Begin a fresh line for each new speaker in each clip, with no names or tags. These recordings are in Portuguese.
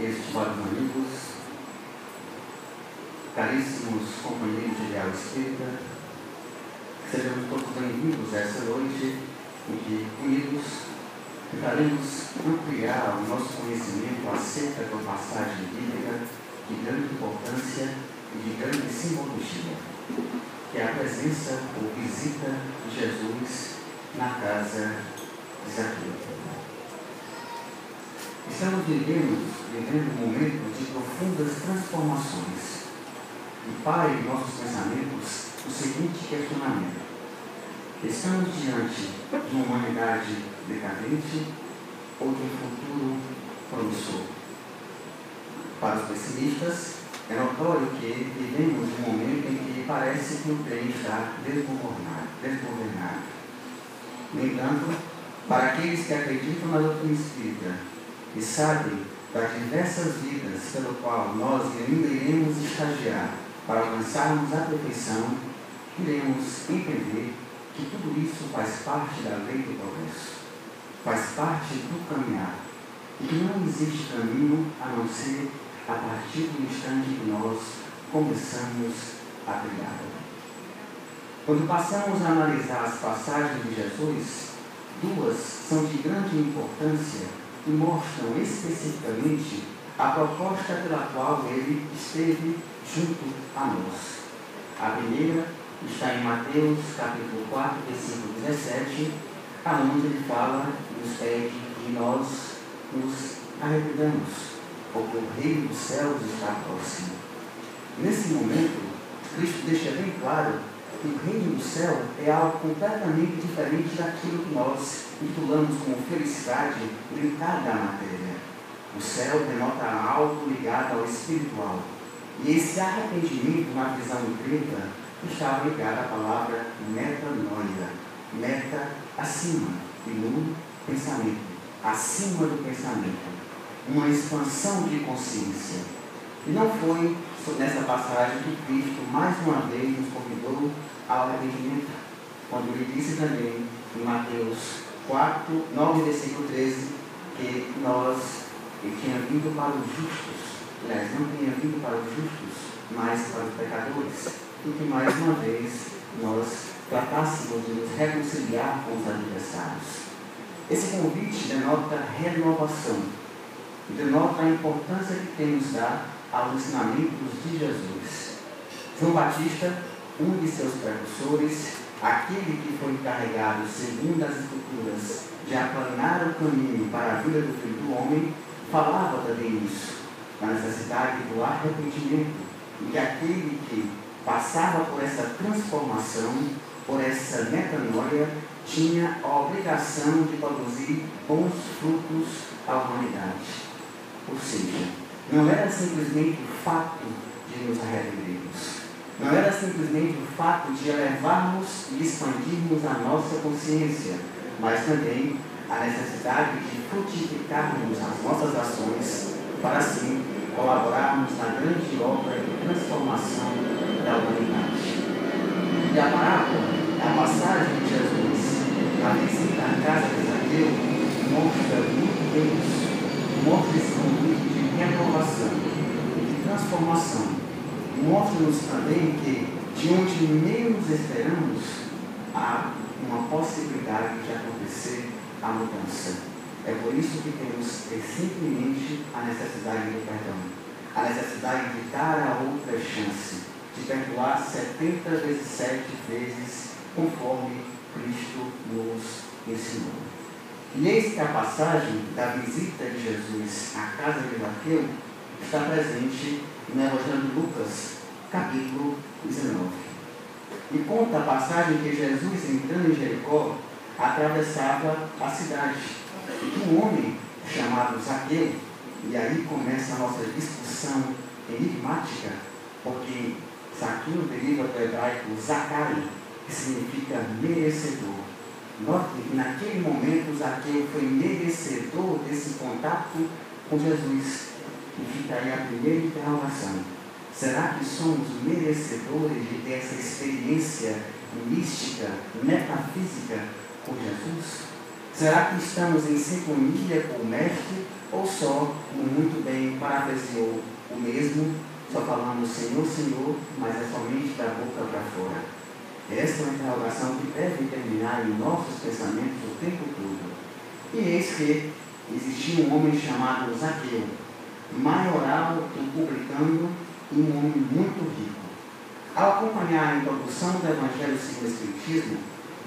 estimados amigos, caríssimos companheiros de Ideal Espírita, sejamos todos bem-vindos a essa noite em que, unidos, tentaremos ampliar o nosso conhecimento acerca de uma passagem bíblica de grande importância e de grande simbologia, que é a presença ou visita de Jesus na casa de Zaqueu. Estamos vivendo um momento de profundas transformações. E para em nossos pensamentos o seguinte questionamento: estamos diante de uma humanidade decadente ou de um futuro promissor? Para os pessimistas, é notório que vivemos um momento em que parece que o trem está desgovernado. No entanto, para aqueles que acreditam na doutrina espírita e sabem das diversas vidas pelo qual nós ainda iremos estagiar para alcançarmos a perfeição, iremos entender que tudo isso faz parte da lei do progresso, faz parte do caminhar, e que não existe caminho a não ser a partir do instante que nós começamos a trilhar. Quando passamos a analisar as passagens de Jesus, duas são de grande importância e mostram especificamente a proposta pela qual ele esteve junto a nós. A primeira está em Mateus capítulo 4, versículo 17, onde ele fala e nos pede que nós nos arrependamos, porque o reino dos céus está próximo. Nesse momento, Cristo deixa bem claro que o reino do céu é algo completamente diferente daquilo que nós intitulamos como felicidade limitada à matéria. O céu denota algo ligado ao espiritual. E esse arrependimento, na visão grega, estava ligado à palavra metanoia. Meta, acima, e no pensamento, acima do pensamento. Uma expansão de consciência. E não foi nessa passagem que Cristo mais uma vez nos convidou ao arrependimento, quando ele disse também em Mateus 4, 9, versículo 13, que ele tinha vindo para os justos, aliás, não tinha vindo para os justos, mas para os pecadores, e que mais uma vez nós tratássemos de nos reconciliar com os adversários. Esse convite denota renovação, denota a importância que temos dar aos ensinamentos de Jesus. João Batista, um de seus precursores, aquele que foi encarregado, segundo as Escrituras, de aplanar o caminho para a vida do Filho do Homem, falava também isso, da necessidade do arrependimento, e que aquele que passava por essa transformação, por essa metanoia, tinha a obrigação de produzir bons frutos à humanidade. Ou seja, não era simplesmente o fato de nos arrependermos, não era simplesmente o fato de elevarmos e expandirmos a nossa consciência, mas também a necessidade de frutificarmos as nossas ações para assim colaborarmos na grande obra de transformação da humanidade. E a parábola, a passagem de Jesus, a visita à casa de Zaqueu, mostra muito bem isso, mostra esse convite de renovação, de transformação. Mostra-nos também que, de onde menos esperamos, há uma possibilidade de acontecer a mudança. É por isso que temos simplesmente a necessidade do perdão, a necessidade de dar a outra chance, de perdoar 70 vezes 7 vezes, conforme Cristo nos ensinou. E eis que a passagem da visita de Jesus à casa de Zaqueu está presente no Evangelho de Lucas, capítulo 19. E conta a passagem que Jesus, entrando em Jericó, atravessava a cidade. E que um homem chamado Zaqueu, e aí começa a nossa discussão enigmática, porque Zaqueu deriva do hebraico Zacai, que significa merecedor. Note que naquele momento Zaqueu foi merecedor desse contato com Jesus. E fica aí a primeira interrogação: será que somos merecedores de ter essa experiência mística, metafísica com Jesus? Será que estamos em sintonia com o Mestre ou só, muito bem, parafraseou o mesmo, só falando Senhor, Senhor, mas é somente da boca para fora? Essa é uma interrogação que deve terminar em nossos pensamentos o tempo todo. E eis que existia um homem chamado Zaqueu, maioral do publicano e um homem muito rico. Ao acompanhar a introdução do Evangelho segundo o Espiritismo,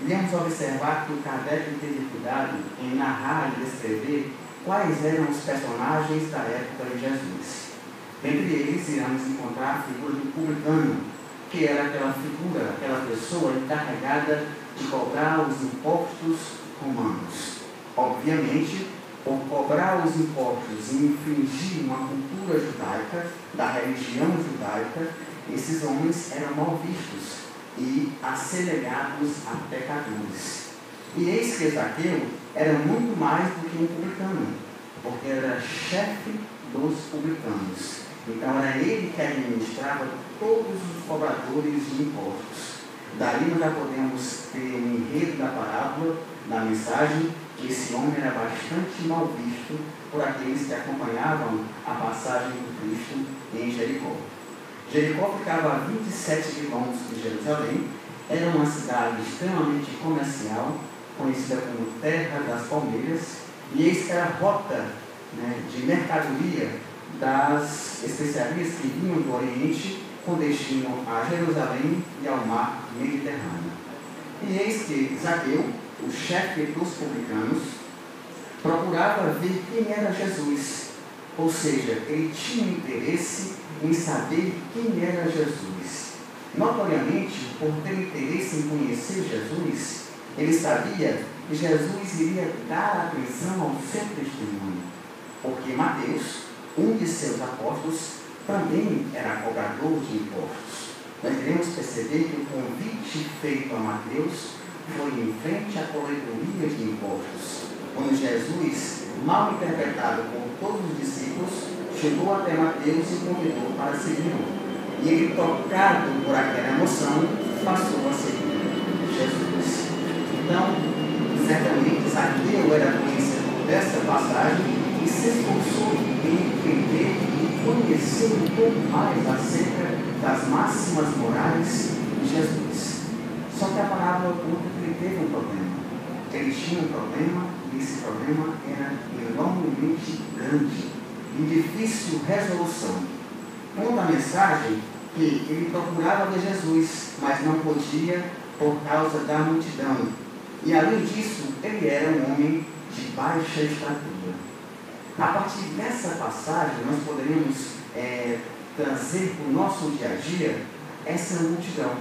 iremos observar que o Kardec teve cuidado em narrar e descrever quais eram os personagens da época de Jesus. Entre eles, iremos encontrar a figura do publicano, que era aquela figura, aquela pessoa encarregada de cobrar os impostos romanos. Obviamente, por cobrar os impostos e infringir uma cultura judaica, da religião judaica, esses homens eram mal vistos e assemelhados a pecadores. E eis que Zaqueu era muito mais do que um publicano, porque era chefe dos publicanos. Então era ele que administrava todos os cobradores de impostos. Daí nós já podemos ter um enredo da parábola, da mensagem, que esse homem era bastante mal visto por aqueles que acompanhavam a passagem do Cristo em Jericó. Jericó ficava a 27 quilômetros de Jerusalém, era uma cidade extremamente comercial, conhecida como Terra das Palmeiras, e eis que era a rota, de mercadoria das especiarias que vinham do Oriente com destino a Jerusalém e ao mar Mediterrâneo. E eis que Zaqueu, o chefe dos publicanos, procurava ver quem era Jesus, ou seja, ele tinha interesse em saber quem era Jesus. Notoriamente, por ter interesse em conhecer Jesus, ele sabia que Jesus iria dar atenção ao seu testemunho, porque Mateus, um de seus apóstolos, também era cobrador de impostos. Nós iremos perceber que o convite feito a Mateus foi em frente à coletoria de impostos, quando Jesus, mal interpretado por todos os discípulos, chegou até Mateus e convidou para segui-lo. E ele, tocado por aquela emoção, passou a seguir Jesus. Então, certamente, Zaqueu era conhecedor dessa passagem e se esforçou em entender e conhecer um pouco mais acerca das máximas morais de Jesus. Só que a parábola conta que ele teve um problema. Ele tinha um problema e esse problema era enormemente grande, de difícil resolução. Conta a mensagem que ele procurava ver Jesus, mas não podia por causa da multidão. E além disso, ele era um homem de baixa estatura. A partir dessa passagem, nós poderíamos trazer para o nosso dia a dia essa multidão.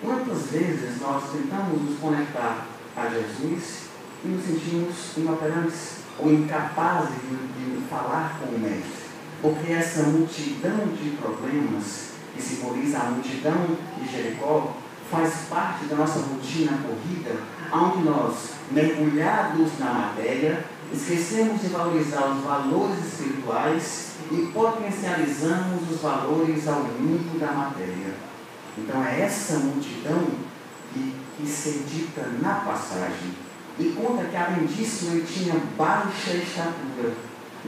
Quantas vezes nós tentamos nos conectar a Jesus e nos sentimos inoperantes ou incapazes de falar com o Mestre? Porque essa multidão de problemas que simboliza a multidão de Jericó faz parte da nossa rotina corrida, onde nós, mergulhados na matéria, esquecemos de valorizar os valores espirituais e potencializamos os valores ao mundo da matéria. Então é essa multidão que se dita na passagem. E conta que, além disso, ele tinha baixa estatura.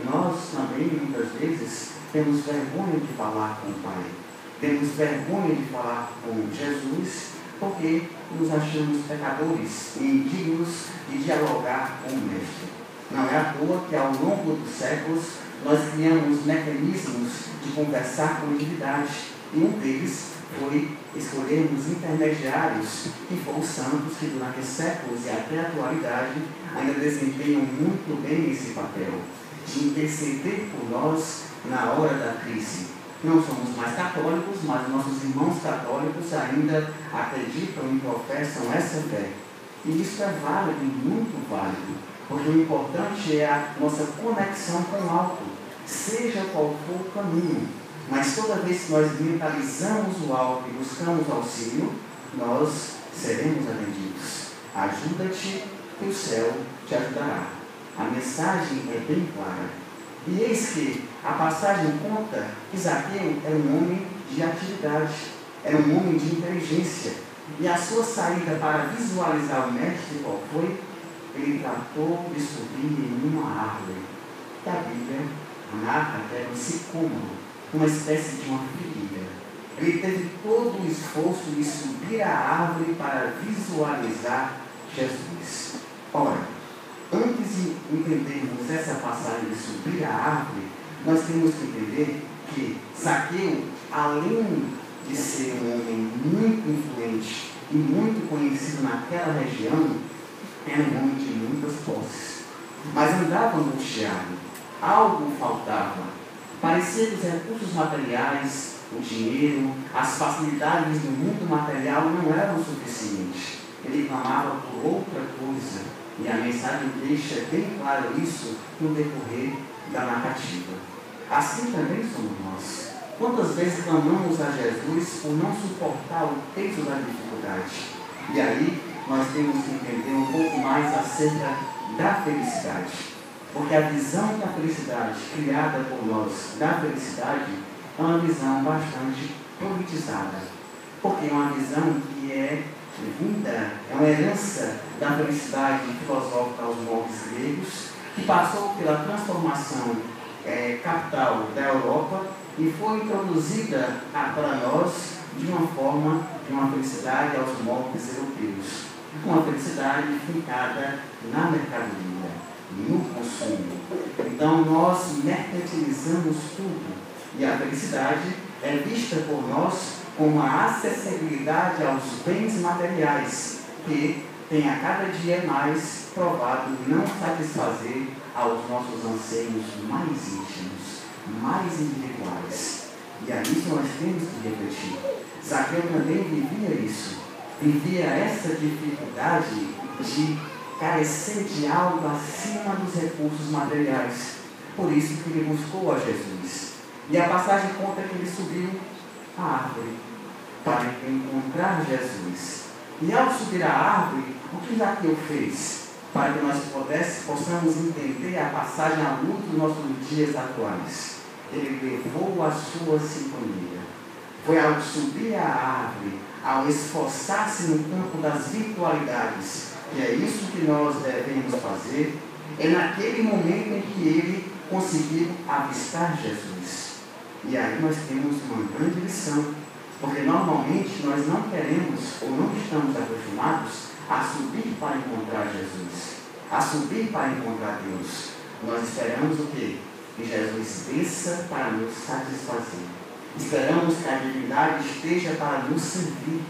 Nós também, muitas vezes, temos vergonha de falar com o Pai. Temos vergonha de falar com Jesus, porque nos achamos pecadores e indignos de dialogar com o Mestre. Não é à toa que, ao longo dos séculos, nós criamos mecanismos de conversar com a divindade. E um deles foi escolhermos intermediários, que foram os santos, que durante séculos e até a atualidade ainda desempenham muito bem esse papel, de interceder por nós na hora da crise. Não somos mais católicos, mas nossos irmãos católicos ainda acreditam e professam essa fé. E isso é válido, muito válido, porque o importante é a nossa conexão com o alto, seja qual for o caminho. Mas toda vez que nós mentalizamos o alto e buscamos auxílio, nós seremos atendidos. Ajuda-te, que o céu te ajudará. A mensagem é bem clara. E eis que a passagem conta que Zaqueu era um homem de atividade, era um homem de inteligência. E a sua saída para visualizar o Mestre, qual foi? Ele tratou de subir em uma árvore. que a Bíblia narra que era um sicômoro, uma espécie de uma figueira. Ele teve todo o esforço de subir a árvore para visualizar Jesus. Ora, antes de entendermos essa passagem de subir a árvore, nós temos que entender que Zaqueu, além de ser um homem muito influente e muito conhecido naquela região, era um homem de muitas posses. Mas andava angustiado, algo faltava. Parecia que os recursos materiais, o dinheiro, as facilidades do mundo material não eram suficientes. Ele clamava por outra coisa. E a mensagem deixa bem claro isso no decorrer da narrativa. Assim também somos nós. Quantas vezes clamamos a Jesus por não suportar o peso da dificuldade? E aí nós temos que entender um pouco mais acerca da felicidade. Porque a visão da felicidade, criada por nós, da felicidade, é uma visão bastante politizada. Porque é uma visão que é vinda, é uma herança da felicidade filosófica aos monges gregos, que passou pela transformação capital da Europa e foi introduzida para nós de uma forma, de uma felicidade aos moldes europeus. Uma felicidade fincada na mercadoria, no consumo. Então nós mercantilizamos tudo e a felicidade é vista por nós como a acessibilidade aos bens materiais, que tem a cada dia mais provado não satisfazer aos nossos anseios mais íntimos, mais individuais. E a isso nós temos que refletir. Zaqueu também vivia isso, vivia essa dificuldade de carecer de algo acima dos recursos materiais. Por isso que ele buscou a Jesus. E a passagem conta que ele subiu a árvore para encontrar Jesus. E ao subir a árvore, o que Zaqueu fez? Para que nós possamos entender a passagem à luz dos nossos dias atuais. Ele levou a sua sintonia. Foi ao subir a árvore, ao esforçar-se no campo das virtualidades, que é isso que nós devemos fazer, é naquele momento em que ele conseguiu avistar Jesus. E aí nós temos uma grande lição, porque normalmente nós não queremos ou não estamos acostumados a subir para encontrar Jesus, a subir para encontrar Deus. Nós esperamos o quê? Que Jesus desça para nos satisfazer. Esperamos que a divindade esteja para nos servir.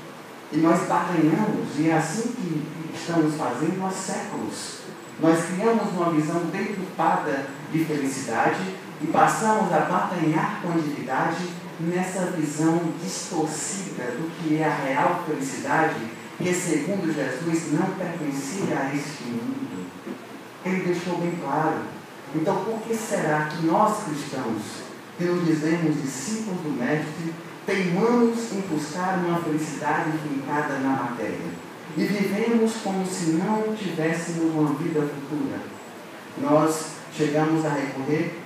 E nós barganhamos, e é assim que estamos fazendo há séculos. Nós criamos uma visão deturpada de felicidade e passamos a batalhar com a divindade nessa visão distorcida do que é a real felicidade, que segundo Jesus não pertencia a este mundo. Ele deixou bem claro. Então por que será que nós cristãos, que nos dizemos discípulos do Mestre, teimamos em buscar uma felicidade fincada na matéria e vivemos como se não tivéssemos uma vida futura? Nós chegamos a recorrer,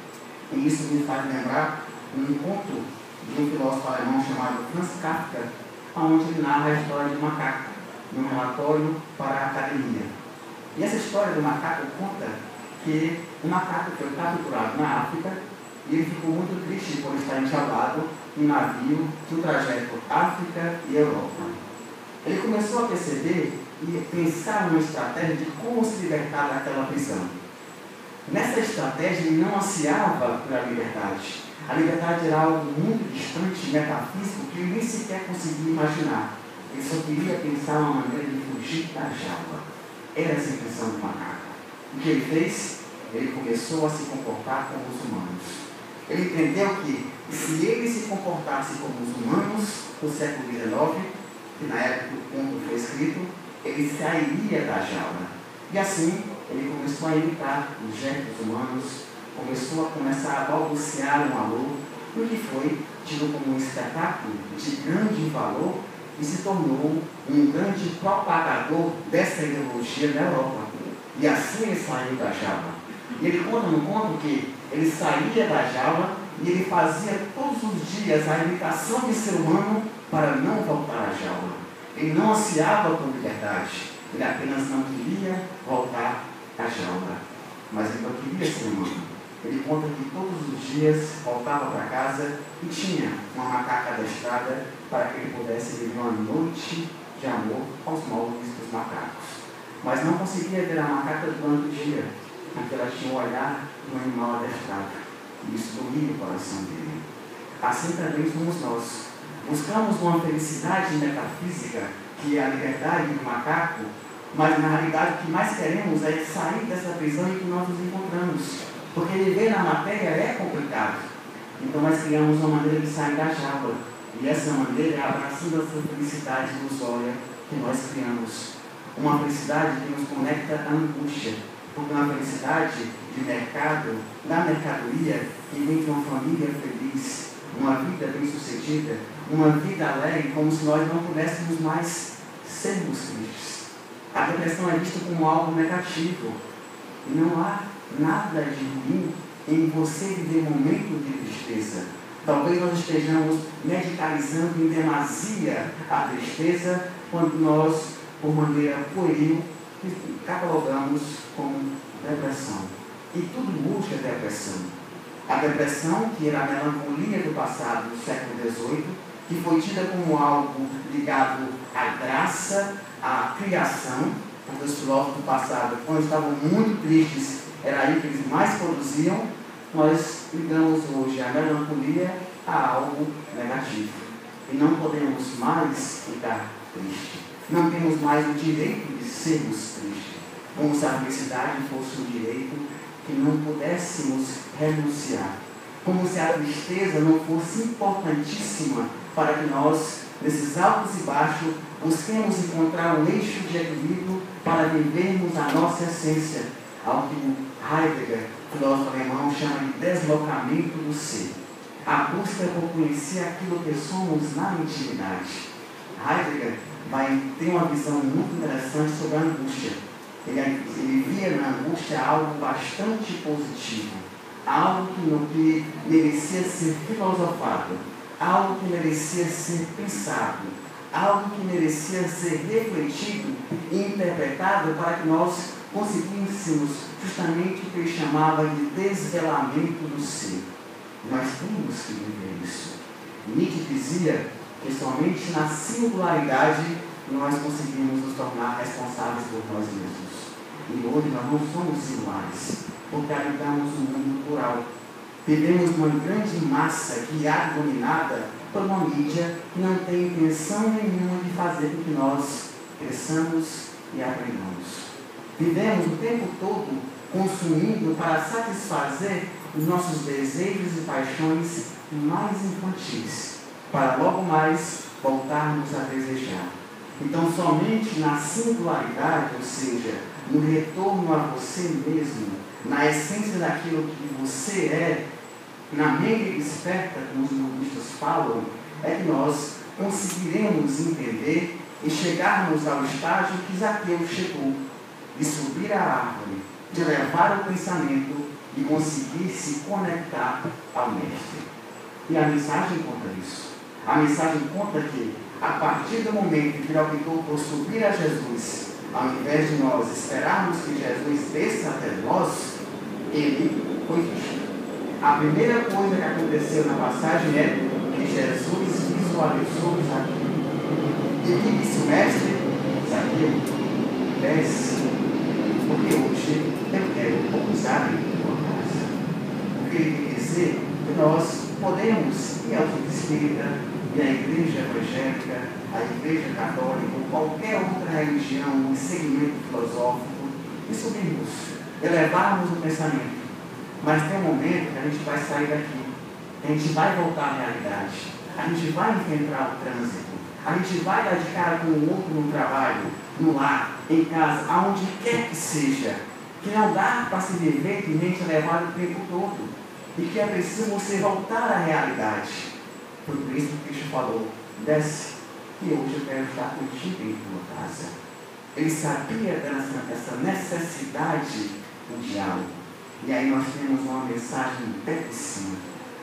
e isso me faz lembrar um conto de um filósofo alemão chamado Franz Kafka, onde ele narra a história de um macaco, num relatório para a academia. E essa história do macaco conta que o macaco foi capturado na África e ele ficou muito triste por estar enjaulado em um navio no trajeto África e Europa. Ele começou a perceber e pensar numa estratégia de como se libertar daquela prisão. Nessa estratégia ele não ansiava pela liberdade. A liberdade era algo muito distante, metafísico, que ele nem sequer conseguia imaginar. Ele só queria pensar uma maneira de fugir da jaula. Era essa a intenção do macaco. O que ele fez? Ele começou a se comportar como os humanos. Ele entendeu que se ele se comportasse como os humanos no século XIX, que na época que o conto foi escrito, ele sairia da jaula. E assim, ele começou a imitar os gestos humanos, começou a balbuciar um alô, o que foi tido como um espetáculo de grande valor e se tornou um grande propagador dessa ideologia na Europa. E assim ele saiu da jaula. E ele conta no conto que ele saía da jaula e ele fazia todos os dias a imitação de ser humano para não voltar à jaula. Ele não ansiava por liberdade, ele apenas não queria voltar à jaula, mas ele não queria ser humano. Ele conta que todos os dias voltava para casa e tinha uma macaca adestrada para que ele pudesse viver uma noite de amor aos moldes dos macacos. Mas não conseguia ver a macaca durante o dia, porque ela tinha o olhar de um animal adestrado. E isso doía o coração dele. Assim também somos nós. Buscamos uma felicidade metafísica, que é a liberdade do macaco, mas na realidade o que mais queremos é sair dessa prisão em que nós nos encontramos. Porque viver na matéria é complicado. Então nós criamos uma maneira de sair da jaula. E essa maneira é abraçando essa felicidade ilusória que nós criamos. Uma felicidade que nos conecta à angústia. Porque uma felicidade de mercado, da mercadoria, que vem de uma família feliz, uma vida bem-sucedida, uma vida alegre, como se nós não pudéssemos mais sermos tristes. A depressão é vista como algo negativo. E não há nada de ruim em você viver momentos de tristeza. Talvez nós estejamos medicalizando em demasia a tristeza quando nós, por maneira pueril, catalogamos como depressão. E tudo busca depressão. A depressão, que era a melancolia do passado do século XVIII, que foi tida como algo ligado à graça, à criação, porque os filósofos do passado, quando estavam muito tristes, era aí que eles mais produziam. Nós ligamos hoje a melancolia a algo negativo. E não podemos mais ficar tristes. Não temos mais o direito de sermos tristes. Como se a felicidade fosse um direito que não pudéssemos renunciar. Como se a tristeza não fosse importantíssima para que nós, nesses altos e baixos, busquemos encontrar um eixo de equilíbrio para vivermos a nossa essência, ao que Heidegger, filósofo alemão, chama de deslocamento do ser. A busca por conhecer aquilo que somos na intimidade. Heidegger tem uma visão muito interessante sobre a angústia. Ele via na angústia algo bastante positivo, algo que merecia ser filosofado, algo que merecia ser pensado, algo que merecia ser refletido e interpretado para que nós conseguíssemos justamente o que ele chamava de desvelamento do ser. Nós temos que viver isso. Nietzsche dizia que somente na singularidade nós conseguimos nos tornar responsáveis por nós mesmos. E hoje nós não somos singulares, porque habitamos um mundo plural. Vivemos uma grande massa guiada e dominada por uma mídia que não tem intenção nenhuma de fazer com que nós cresçamos e aprendamos. Vivemos o tempo todo consumindo para satisfazer os nossos desejos e paixões mais infantis, para logo mais voltarmos a desejar. Então, somente na singularidade, ou seja, no retorno a você mesmo, na essência daquilo que você é, na mente desperta, como os budistas falam, é que nós conseguiremos entender e chegarmos ao estágio que Zaqueu chegou, de subir a árvore, de levar o pensamento e conseguir se conectar ao Mestre. E a mensagem conta isso. A mensagem conta que, a partir do momento que ele optou por subir a Jesus, ao invés de nós esperarmos que Jesus desça até nós, ele foi visto. A primeira coisa que aconteceu na passagem é que Jesus visualizou Zaqueu. E o que disse o Mestre? Zaqueu, desce, porque hoje eu quero pousar em tua casa. O que ele quer dizer é que nós podemos ir ao espírita, e a igreja evangélica, a igreja católica, ou qualquer outra religião, um segmento filosófico, e subirmos, elevarmos o pensamento. Mas tem um momento que a gente vai sair daqui, a gente vai voltar à realidade, a gente vai enfrentar o trânsito, a gente vai dar de cara com o outro no trabalho, no lar, em casa, aonde quer que seja, que não dá para se viver de mente elevada o tempo todo, e que é preciso você voltar à realidade. Por isso que Cristo falou, desce, e hoje eu quero estar contigo em tua casa. Ele sabia dessa necessidade do diálogo. E aí nós temos uma mensagem belíssima,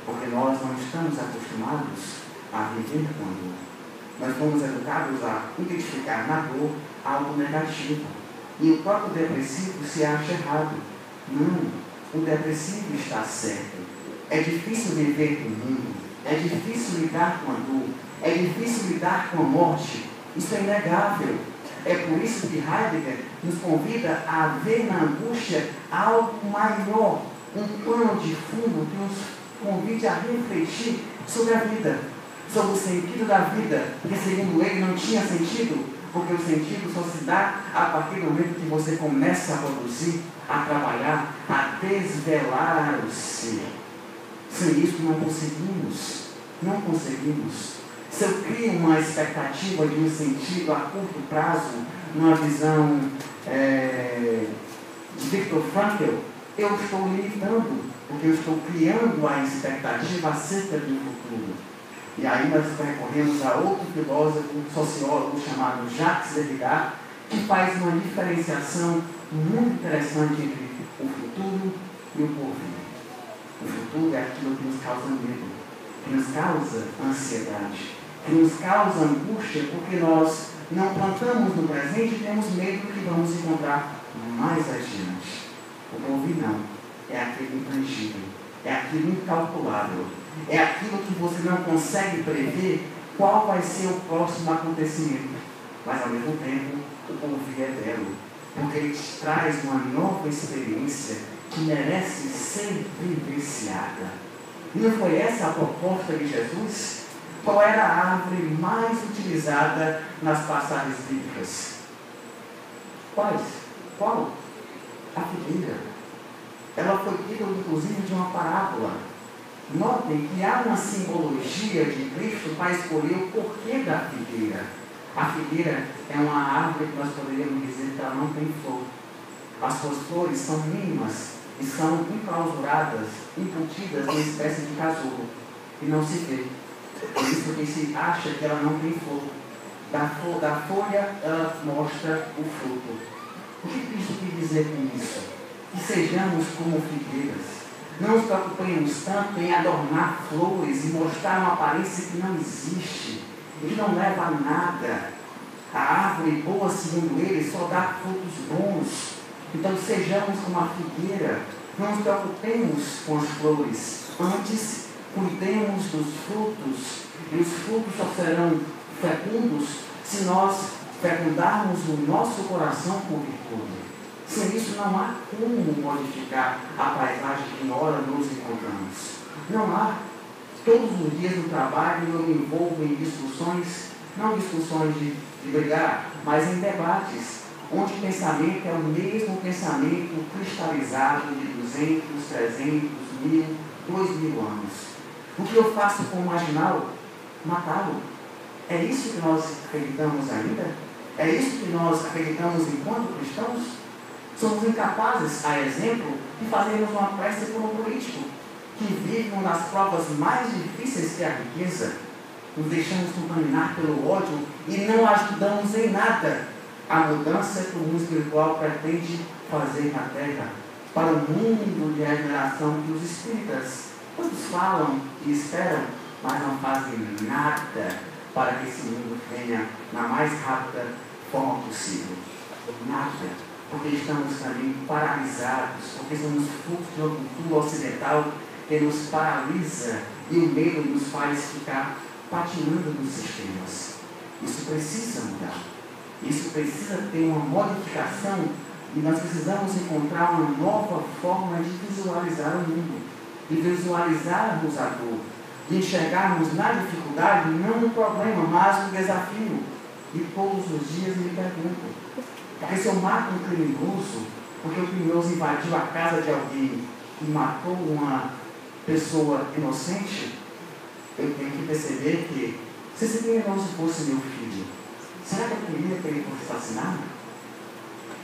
porque nós não estamos acostumados a viver com a dor. Nós fomos educados a identificar na dor algo negativo. E o próprio depressivo se acha errado. Não, o depressivo está certo. É difícil viver com o mundo. É difícil lidar com a dor. É difícil lidar com a morte. Isso é inegável. É por isso que Heidegger nos convida a ver na angústia algo maior, um plano de fundo que nos convide a refletir sobre a vida, sobre o sentido da vida, que segundo ele não tinha sentido, porque o sentido só se dá a partir do momento que você começa a produzir, a trabalhar, a desvelar o ser. Sem isso não conseguimos. Não conseguimos. Se eu crio uma expectativa de um sentido a curto prazo, numa visão de Viktor Frankl, eu estou limitando, porque eu estou criando a expectativa acerca do futuro. E aí nós recorremos a outro filósofo, sociólogo chamado Jacques Derrida, que faz uma diferenciação muito interessante entre o futuro e o porvir. O futuro é aquilo que nos causa medo, que nos causa ansiedade, que nos causa angústia, porque nós não plantamos no presente e temos medo do que vamos encontrar mais adiante. O porvir não. É aquilo intangível. É aquilo incalculável. É aquilo que você não consegue prever qual vai ser o próximo acontecimento. Mas, ao mesmo tempo, o porvir é belo, porque ele te traz uma nova experiência que merece ser vivenciada. E não foi essa a proposta de Jesus? Qual era a árvore mais utilizada nas passagens bíblicas? Quais? Qual? A figueira. Ela foi título, inclusive, de uma parábola. Notem que há uma simbologia de Cristo para escolher o porquê da figueira. A figueira é uma árvore que nós poderíamos dizer que ela não tem flor. As suas flores são mínimas e são enclausuradas, embutidas numa espécie de casulo. E não se vê. Por isso que se acha que ela não tem flor. Da folha ela mostra o fruto. O que Cristo quer dizer com isso? Que sejamos como figueiras. Não nos preocupemos tanto em adornar flores e mostrar uma aparência que não existe e que não leva a nada. A árvore boa, segundo ele, só dá frutos bons. Então sejamos como a figueira. Não nos preocupemos com as flores. Antes, cuidemos dos frutos. E os frutos só serão fecundos se nós fecundarmos o nosso coração com virtude. Sem isso não há como modificar a paisagem que ora nos encontramos. Não há. Todos os dias no trabalho eu me envolvo em discussões, não discussões de brigar, mas em debates, onde o pensamento é o mesmo pensamento cristalizado de 200, 300, 1000, 2000 anos. O que eu faço com o marginal? Matá-lo. É isso que nós acreditamos ainda? É isso que nós acreditamos enquanto cristãos? Somos incapazes, a exemplo, de fazermos uma prece por um político que vive uma das provas mais difíceis que é a riqueza. Nos deixamos contaminar pelo ódio e não ajudamos em nada a mudança que o mundo espiritual pretende fazer na Terra, para o mundo de regeneração que os espíritas todos falam e esperam, mas não fazem nada para que esse mundo venha na mais rápida forma possível. Nada. Porque estamos também paralisados, porque somos fruto de uma cultura ocidental que nos paralisa e o medo nos faz ficar patinando nos sistemas. Isso precisa mudar. Isso precisa ter uma modificação e nós precisamos encontrar uma nova forma de visualizar o mundo, de visualizarmos a dor, de enxergarmos na dificuldade não um problema, mas um desafio. E todos os dias me pergunto, porque se eu mato um criminoso, porque o criminoso invadiu a casa de alguém e matou uma pessoa inocente, eu tenho que perceber que, se esse criminoso fosse meu filho, será que eu queria que ele fosse assassinado?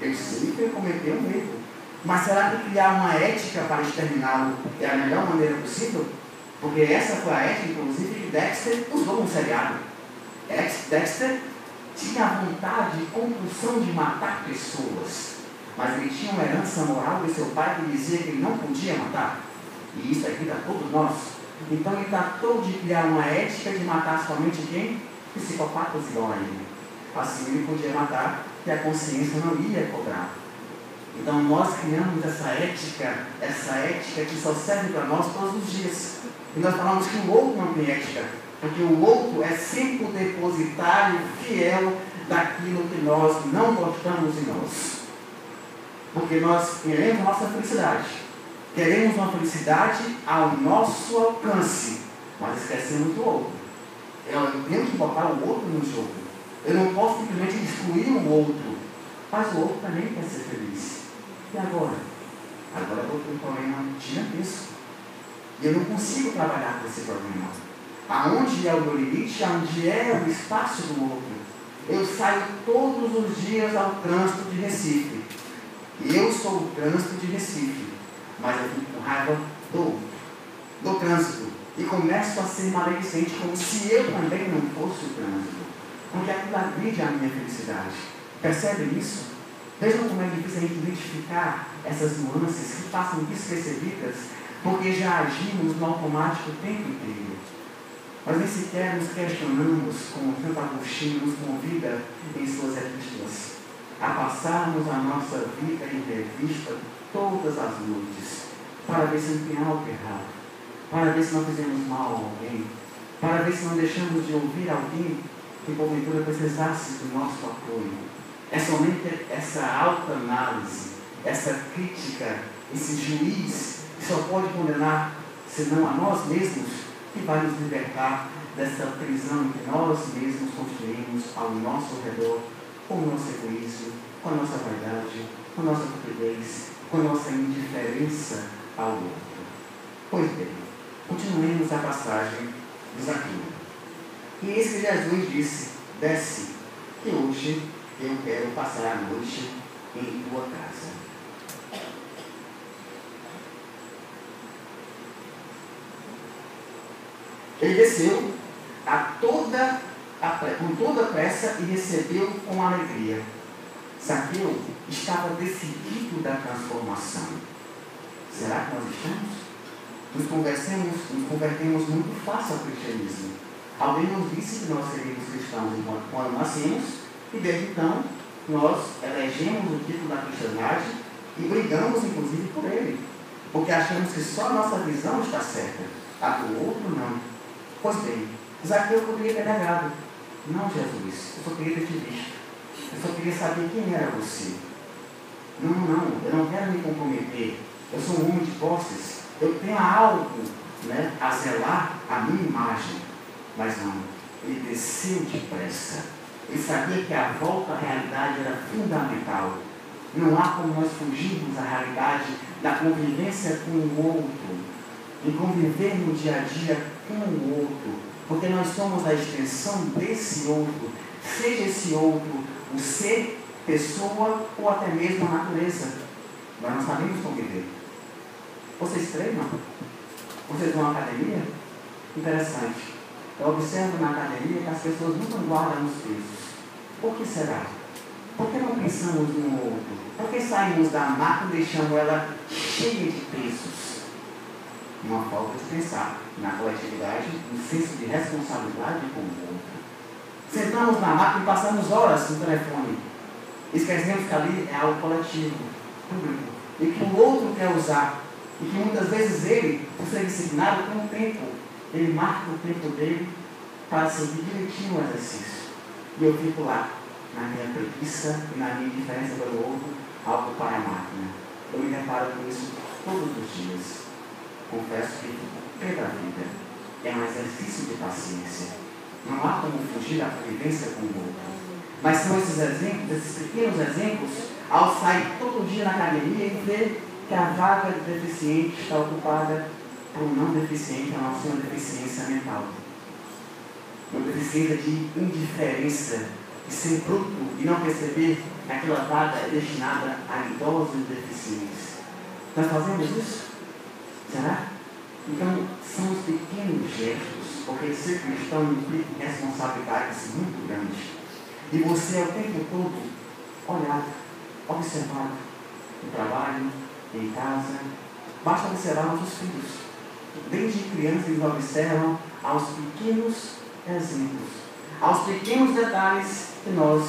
Eu sei que ele cometeu um erro, mas será que criar uma ética para exterminá-lo é a melhor maneira possível? Porque essa foi a ética, inclusive, que Dexter usou no seriado. Dexter tinha a vontade e compulsão de matar pessoas, mas ele tinha uma herança moral de seu pai que dizia que ele não podia matar. E isso aqui está todos nós. Então ele tratou de criar uma ética de matar somente quem? Psicopatas igual a ele. Assim ele podia matar e a consciência não ia cobrar. Então nós criamos essa ética que só serve para nós todos os dias. E nós falamos que o outro não tem ética, porque o outro é sempre o depositário fiel daquilo que nós não gostamos em nós. Porque nós queremos a nossa felicidade. Queremos uma felicidade ao nosso alcance, mas esquecemos do outro. Eu tenho que botar o outro no jogo. Eu não posso simplesmente excluir o outro, mas o outro também quer ser feliz. E agora? Agora eu vou ter um problema gigantesco. E eu não consigo trabalhar com esse problema. Aonde é o meu limite? Aonde é o espaço do outro? Eu saio todos os dias ao trânsito de Recife. Eu sou o trânsito de Recife, mas eu fico com raiva do trânsito. E começo a ser maledicente, como se eu também não fosse o trânsito. Porque aquilo agride a minha felicidade. Percebem isso? Vejam como é difícil a gente identificar essas nuances que passam despercebidas, porque já agimos no automático o tempo inteiro. Mas nem sequer nos questionamos, como Santo Agostinho nos convida em suas epístolas, a passarmos a nossa vida em revista todas as noites, para ver se não tem algo errado, para ver se não fizemos mal a alguém, para ver se não deixamos de ouvir alguém que porventura precisasse do nosso apoio. É somente essa autoanálise, essa crítica, esse juiz que só pode condenar, senão a nós mesmos, que vai nos libertar dessa prisão que nós mesmos construímos ao nosso redor, com o nosso egoísmo, com a nossa vaidade, com a nossa cupidez, com a nossa indiferença ao outro. Pois bem, continuemos a passagem de Zaqueu. E eis que Jesus disse: desce, que hoje eu quero passar a noite em tua casa. Ele desceu com toda pressa e recebeu com alegria. Zaqueu estava decidido da transformação. Será que nós estamos? Nos convertemos muito fácil ao cristianismo. Alguém nos disse que nós seríamos cristãos quando nascemos, e desde então nós elegemos o título da cristianidade e brigamos inclusive por ele, porque achamos que só a nossa visão está certa, a do outro não. Pois bem, Zaqueu poderia ter negado: não, Jesus, eu só queria ter te visto, eu só queria saber quem era você. Não, eu não quero me comprometer, eu sou um homem de posses, eu tenho algo, a zelar a minha imagem. Mas não, ele desceu depressa. Ele sabia que a volta à realidade era fundamental. Não há como nós fugirmos da realidade da convivência com o outro, em conviver no dia a dia com o outro, porque nós somos a extensão desse outro, seja esse outro o ser, pessoa ou até mesmo a natureza. Nós não sabemos conviver. Vocês treinam? Vocês vão à academia? Interessante. Eu observo na academia que as pessoas nunca guardam os pesos. Por que será? Por que não pensamos no outro? Por que saímos da máquina e deixamos ela cheia de pesos? Uma falta de pensar na coletividade, no senso de responsabilidade com o outro. Sentamos na máquina e passamos horas no telefone. Esquecemos que ali é algo coletivo, público, e que o outro quer usar. E que muitas vezes ele, por ser disciplinado, tem um tempo. Ele marca o tempo dele para seguir direitinho o exercício. E eu fico lá, na minha preguiça e na minha indiferença pelo outro, ao ocupar a máquina. Eu me deparo com isso todos os dias. Confesso que fico pé da vida. É um exercício de paciência. Não há como fugir da convivência com o outro. Mas são esses exemplos, esses pequenos exemplos, ao sair todo dia na academia e ver que a vaga de deficiente está ocupada por um não deficiente, a não ser uma deficiência mental. Uma deficiência de indiferença, de ser bruto e não perceber que aquela vaga é destinada a idosos deficientes. Nós fazemos isso? Será? Então, são os pequenos gestos, porque ser cristão implica responsabilidades muito grandes. E você é o tempo todo olhado, observado, no trabalho, em casa. Basta observar nossos filhos. Desde criança eles observam aos pequenos exemplos, aos pequenos detalhes que nós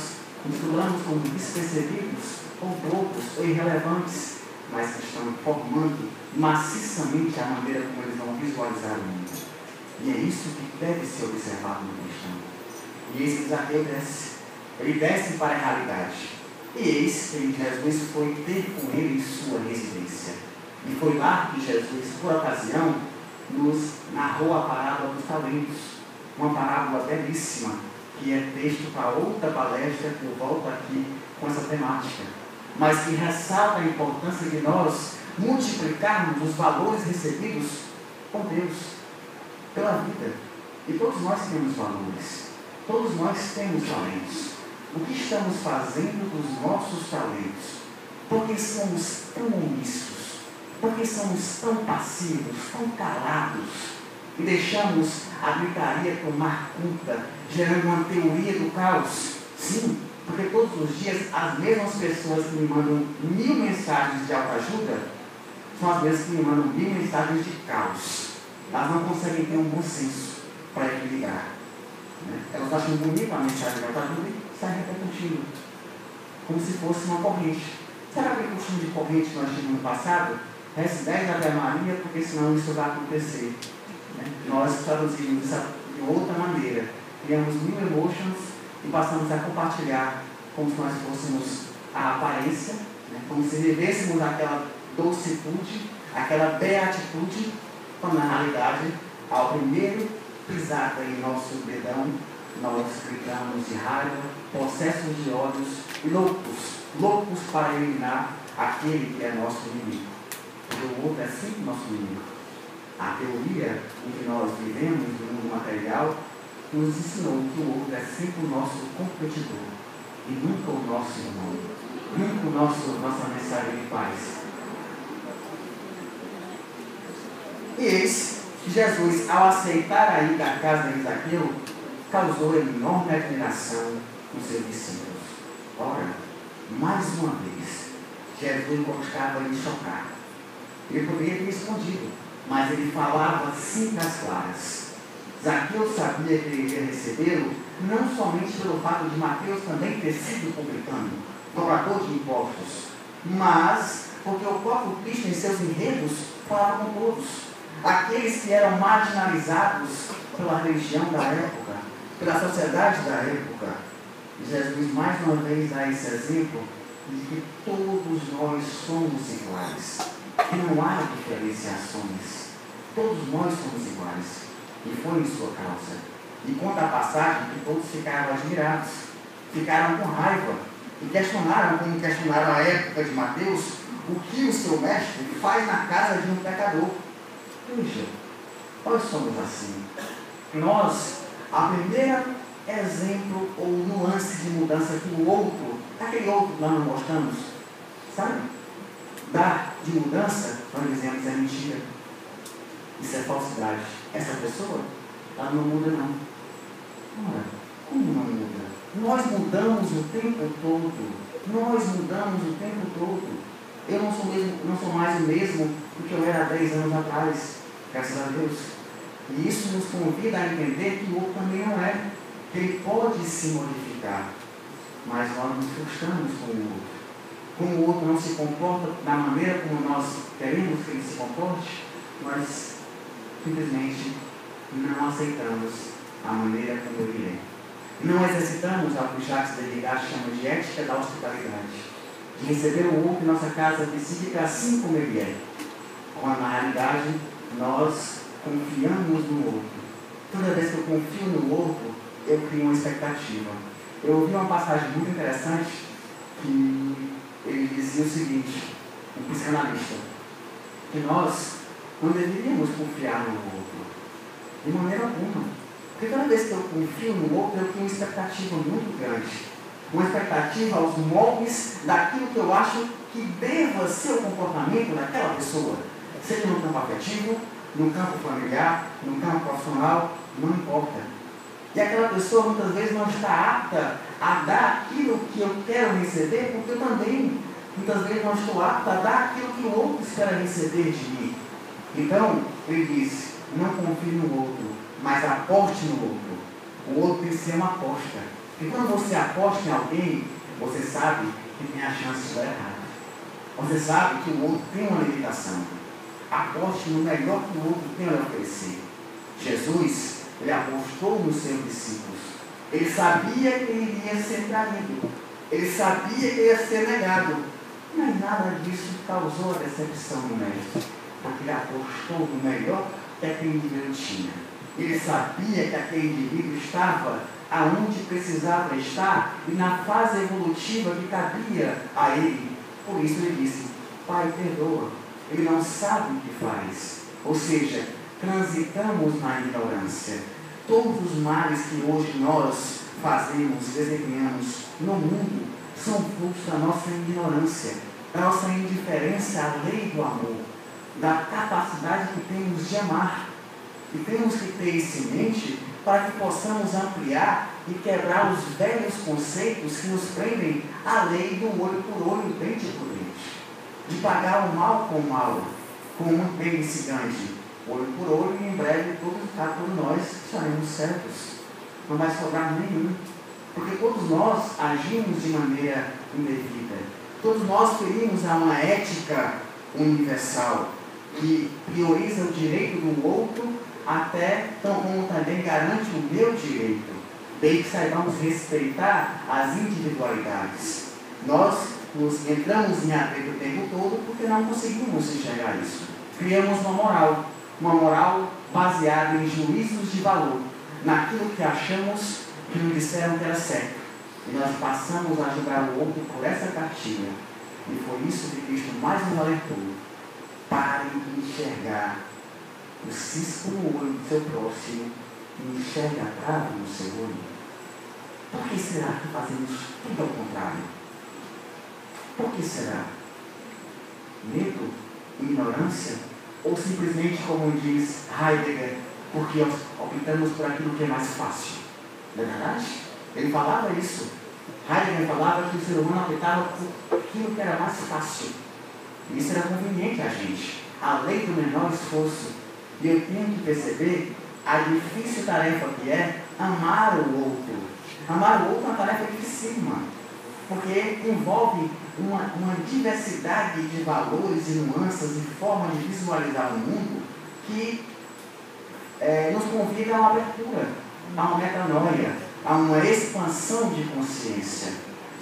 misturamos como despercebidos, ou bobos, ou irrelevantes, mas que estão formando maciçamente a maneira como eles vão visualizar o mundo. E é isso que deve ser observado no cristão. E eis que Zaqueu desce. Ele desce para a realidade. E eis que Jesus foi ter com ele em sua residência. E foi lá que Jesus, por ocasião, nos narrou a parábola dos talentos. Uma parábola belíssima, que é texto para outra palestra, que eu volto aqui com essa temática. Mas que ressalta a importância de nós multiplicarmos os valores recebidos por Deus, pela vida. E todos nós temos valores. Todos nós temos talentos. O que estamos fazendo dos nossos talentos? Por que somos tão omissos? Por que somos tão passivos, tão calados? E deixamos a gritaria tomar conta, gerando uma teoria do caos? Sim, porque todos os dias as mesmas pessoas que me mandam 1000 mensagens de autoajuda são as mesmas que me mandam 1000 mensagens de caos. Elas não conseguem ter um bom senso para equilibrar. Elas acham bonita a mensagem de autoajuda e saem repercutindo, como se fosse uma corrente. Será que o costume de corrente que nós tínhamos no passado? Reze 10 Ave Maria, porque senão isso vai acontecer. Nós traduzimos isso de outra maneira. Criamos 1000 emotions e passamos a compartilhar como se nós fôssemos a aparência, como se vivêssemos aquela docitude, aquela beatitude, quando na realidade, ao primeiro pisada em nosso dedão, nós gritamos de raiva, possessos de ódios, loucos para eliminar aquele que é nosso inimigo. Porque o outro é sempre nosso inimigo. A teoria em que nós vivemos no mundo material nos ensinou que o outro é sempre o nosso competidor e nunca o nosso irmão, nunca nossa mensagem de paz. E eis que Jesus, ao aceitar a ida à casa de Zaqueu, causou enorme admiração com seus discípulos. Ora, mais uma vez, Jesus gostava de chocar. Ele poderia ter escondido, mas ele falava sempre às claras. Zaqueu sabia que ele iria recebê-lo, não somente pelo fato de Mateus também ter sido publicano, cobrador de impostos, mas porque o próprio Cristo, em seus enredos, falava com todos. Aqueles que eram marginalizados pela religião da época, pela sociedade da época. E Jesus mais uma vez dá esse exemplo de que todos nós somos iguais, que não há diferenciações, todos nós somos iguais, e foi em sua causa. E conta a passagem que todos ficaram admirados, ficaram com raiva, e questionaram, como questionaram a época de Mateus, o que o seu mestre faz na casa de um pecador. Veja, nós somos assim. Nós, a primeira exemplo ou nuance de mudança que o outro, aquele outro que nós não gostamos, sabe? Dá de mudança, nós dizemos, é mentira. Isso é falsidade. Essa pessoa, ela não muda não. Ora, como não muda? Nós mudamos o tempo todo. Nós mudamos o tempo todo. Eu não sou mais o mesmo do que eu era há 10 anos atrás, graças a Deus. E isso nos convida a entender que o outro também não é. Que ele pode se modificar, mas nós nos frustramos com o outro. Como o outro não se comporta da maneira como nós queremos que ele se comporte, nós simplesmente não aceitamos a maneira como ele é. Não exercitamos o que Jacques Derrida chama de ética da hospitalidade, de receber o outro em nossa casa psíquica assim como ele é. Quando na realidade nós confiamos no outro. Toda vez que eu confio no outro, eu crio uma expectativa. Eu ouvi uma passagem muito interessante que ele dizia o seguinte, um psicanalista, que nós não deveríamos confiar no outro, de maneira alguma. Porque toda vez que eu confio no outro, eu crio uma expectativa muito grande. Uma expectativa aos moldes daquilo que eu acho que deva ser o comportamento daquela pessoa. Seja no campo afetivo, no campo familiar, no campo profissional, não importa. E aquela pessoa muitas vezes não está apta a dar aquilo que eu quero receber, porque eu também muitas vezes não estou apta a dar aquilo que o outro espera receber de mim. Então, ele diz, não confie no outro, mas aposte no outro. O outro tem que ser uma aposta. E quando você aposta em alguém, você sabe que tem a chance de dar errado. Você sabe que o outro tem uma limitação. Aposte no melhor que o outro tem a lhe oferecer. Jesus, ele apostou nos seus discípulos. Ele sabia que ele iria ser traído. Ele sabia que ia ser negado. Mas nada disso causou a decepção no mestre, porque ele apostou no melhor que aquele indivíduo tinha. Ele sabia que aquele indivíduo estava aonde precisava estar e na fase evolutiva que cabia a ele. Por isso ele disse: Pai, perdoa, ele não sabe o que faz. Ou seja, transitamos na ignorância. Todos os males que hoje nós fazemos, desempenhamos no mundo, são frutos da nossa ignorância, da nossa indiferença à lei do amor, da capacidade que temos de amar. E temos que ter isso em mente para que possamos ampliar e quebrar os velhos conceitos que nos prendem à lei do olho por olho, dente por dente. De pagar o mal com o mal, como bem se ganhe, olho por olho, e em breve todos nós estaremos certos. Não vai sobrar nenhum. Porque todos nós agimos de maneira indevida. Todos nós ferimos a uma ética universal que prioriza o direito do outro até tão como também garante o meu direito, bem que saibamos respeitar as individualidades. Nós nos entramos em atrito o tempo todo porque não conseguimos enxergar isso. Criamos uma moral baseada em juízos de valor, naquilo que achamos que nos disseram que era certo. E nós passamos a julgar o outro por essa cartilha. E foi isso que Cristo mais nos alertou. Pare de enxergar o cisco no olho do seu próximo e enxergue a trave no seu olho. Por que será que fazemos tudo ao contrário? Por que será? Medo? Ignorância? Ou simplesmente, como diz Heidegger, porque optamos por aquilo que é mais fácil? Não é verdade? Ele falava isso. Heidegger falava que o ser humano optava por aquilo que era mais fácil. E isso era conveniente a gente. A lei do menor esforço. E eu tenho que perceber a difícil tarefa que é amar o outro. Amar o outro é uma tarefa dificílima, porque envolve uma diversidade de valores e nuances e formas de visualizar o mundo que nos convida a uma abertura, a uma metanoia, a uma expansão de consciência.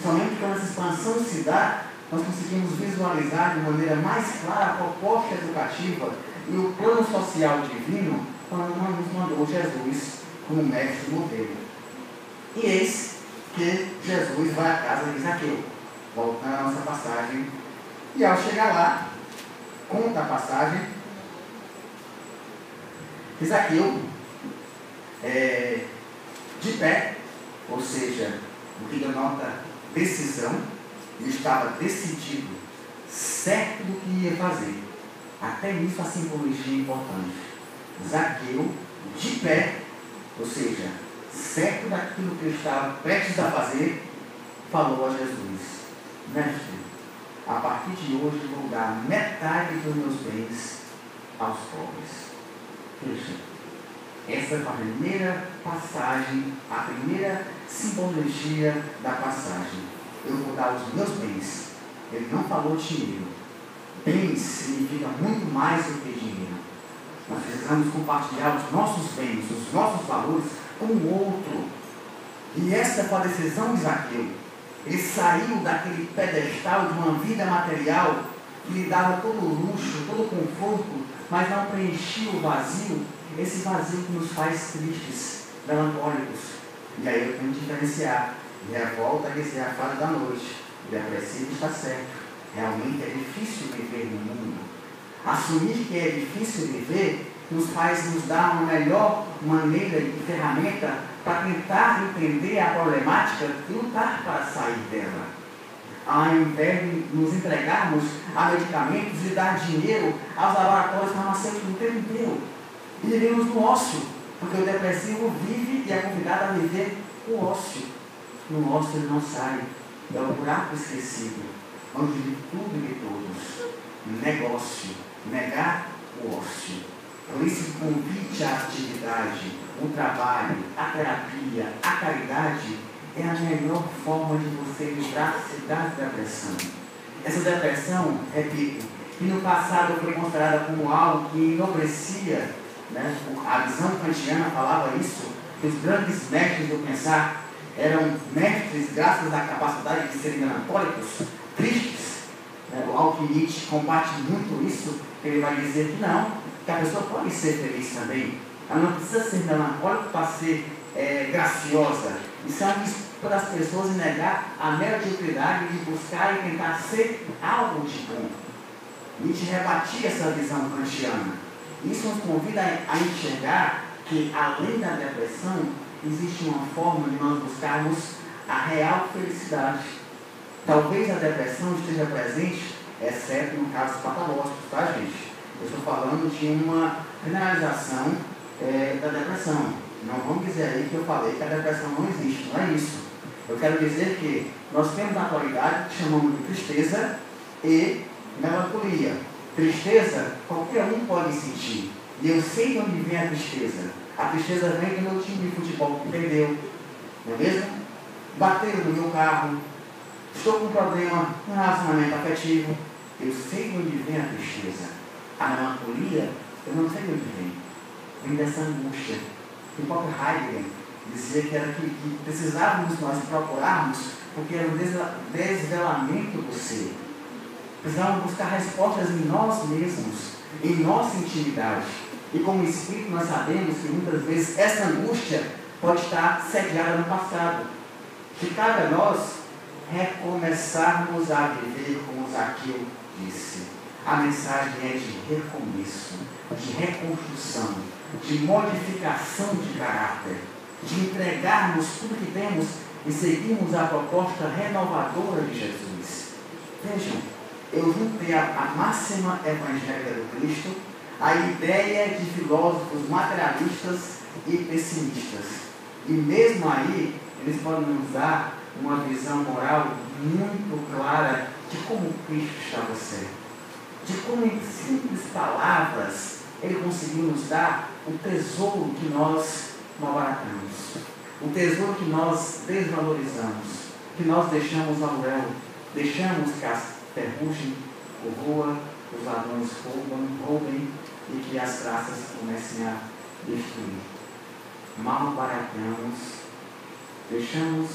Somente quando essa expansão se dá, nós conseguimos visualizar de maneira mais clara a proposta educativa e o plano social divino quando nos mandou Jesus como mestre modelo. E eis que Jesus vai à casa de Zaqueu, voltando à nossa passagem, e ao chegar lá, conta a passagem, que Zaqueu, de pé, ou seja, o que denota decisão, ele estava decidido, certo do que ia fazer. Até nisso a simbologia é importante. Zaqueu, de pé, ou seja, certo daquilo que ele estava prestes a fazer, falou a Jesus: Mestre, a partir de hoje vou dar metade dos meus bens aos pobres. Veja, essa é a primeira passagem, a primeira simbologia da passagem. Eu vou dar os meus bens. Ele não falou dinheiro. Bens significa muito mais do que dinheiro. Nós precisamos compartilhar os nossos bens, os nossos valores com o outro. E essa foi a decisão de Zaqueu. Ele saiu daquele pedestal de uma vida material que lhe dava todo o luxo, todo o conforto, mas não preenchia o vazio, esse vazio que nos faz tristes, melancólicos. E aí eu tenho que diferenciar. Revolta quer dizer a fase da noite. Depressivo está certo. Realmente é difícil viver no mundo. Assumir que é difícil viver nos faz nos dar uma melhor maneira e ferramenta para tentar entender a problemática e lutar para sair dela. Ao invés de nos entregarmos a medicamentos e dar dinheiro aos laboratórios farmacêuticos o tempo inteiro. E vivemos no ócio, porque o depressivo vive e é convidado a viver o ócio. No ócio ele não sai. É o buraco esquecido, onde de tudo e de todos. Negócio, negar o ócio. Por isso, o convite à atividade, o trabalho, a terapia, a caridade é a melhor forma de você livrar-se da depressão. Essa depressão, repito, que no passado foi considerada como algo que enobrecia, né? A visão kantiana falava isso, que os grandes mestres do pensar eram mestres graças à capacidade de serem melancólicos, tristes. Né? O Alckmin combate muito isso, ele vai dizer que não, que a pessoa pode ser feliz também. Ela não precisa ser melancólica para ser graciosa. Isso é um risco para as pessoas negar a mediocridade de buscar e tentar ser algo de bom. Nietzsche rebatia essa visão kantiana. Isso nos convida a enxergar que, além da depressão, existe uma forma de nós buscarmos a real felicidade. Talvez a depressão esteja presente, exceto no caso patológico, tá, gente? Eu estou falando de uma generalização da depressão. Não vamos dizer aí que eu falei que a depressão não existe, não é isso. Eu quero dizer que nós temos na atualidade que chamamos de tristeza e melancolia. Tristeza, qualquer um pode sentir. E eu sei de onde vem a tristeza. A tristeza vem do meu time de futebol que perdeu, não é mesmo? Bateram no meu carro, estou com um problema no relacionamento afetivo. Eu sei de onde vem a tristeza. A melancolia, eu não sei de onde vem. Vem dessa angústia. O próprio Heidegger dizia que era que precisávamos nós procurarmos, porque era um desvelamento do ser. Precisávamos buscar respostas em nós mesmos, em nossa intimidade. E como espírito nós sabemos que muitas vezes essa angústia pode estar sediada no passado. Que cabe a nós recomeçarmos a viver como Zaqueu disse. A mensagem é de recomeço, de reconstrução, de modificação de caráter, de entregarmos tudo que temos e seguirmos a proposta renovadora de Jesus. Vejam, eu juntei a máxima evangélica do Cristo, a ideia de filósofos materialistas e pessimistas. E mesmo aí, eles podem nos dar uma visão moral muito clara de como Cristo estava certo. De como em simples palavras ele conseguiu nos dar o tesouro que nós malbaratamos, o tesouro que nós desvalorizamos, que nós deixamos ao léu, deixamos que as ferrugem corroa, os ladrões roubem e que as traças comecem a destruir. Malbaratamos, deixamos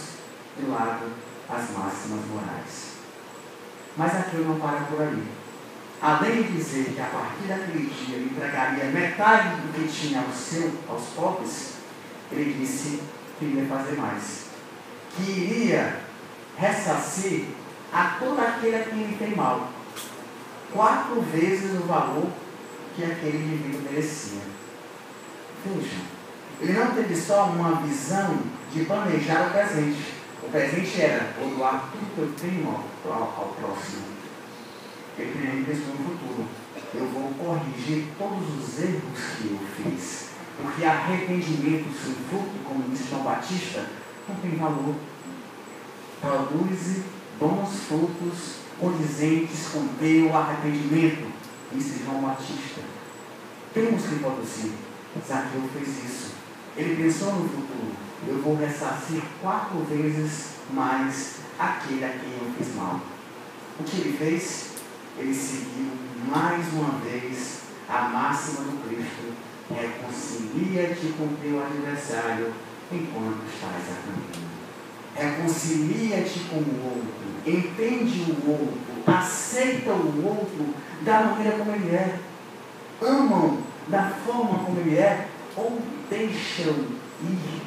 de lado as máximas morais. Mas aquilo não para por aí. Além de dizer que a partir daquele dia ele entregaria metade do que tinha aos pobres, ele disse que iria fazer mais. Que iria ressarcir a todo aquele a quem ele tem mal. 4 vezes o valor que aquele indivíduo merecia. Vejam, ele não teve só uma visão de planejar o presente. O presente era vou doar tudo que eu tenho ao próximo. Ele também pensou no futuro. Eu vou corrigir todos os erros que eu fiz. Porque arrependimento sem fruto, como disse João Batista, não tem valor. Produz bons frutos condizentes com teu arrependimento, disse João Batista. Temos que produzir. Zaqueu fez isso. Ele pensou no futuro. Eu vou ressarcir 4 vezes mais aquele a quem eu fiz mal. O que ele fez? Ele seguiu mais uma vez a máxima do Cristo: reconcilia-te com teu adversário enquanto estás a caminho. Reconcilia-te com o outro, entende o outro, aceita o outro da maneira como ele é, amam da forma como ele é, ou deixam ir,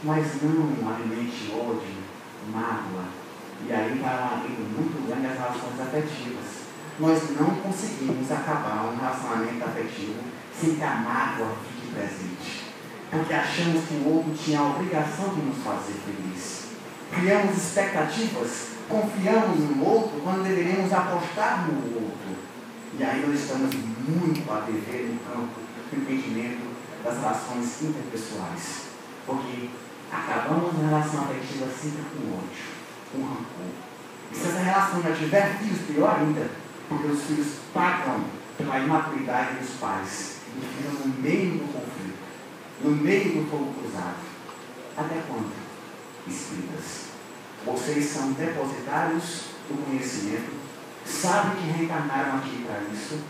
mas não alimente ódio, mágoa. E aí está um abismo muito grande as relações afetivas. Nós não conseguimos acabar um relacionamento afetivo sem que a mágoa fique presente. Porque achamos que o outro tinha a obrigação de nos fazer feliz. Criamos expectativas, confiamos no outro quando deveríamos apostar no outro. E aí nós estamos muito a viver no campo do entendimento das relações interpessoais. Porque acabamos uma relação afetiva sempre com ódio, com rancor. E se essa relação já tiver filhos, pior ainda, porque os filhos pagam pela imaturidade dos pais e ficam no meio do conflito, no meio do fogo cruzado. Até quando? espíritas. Vocês são depositários do conhecimento, sabem que reencarnaram aqui para isso,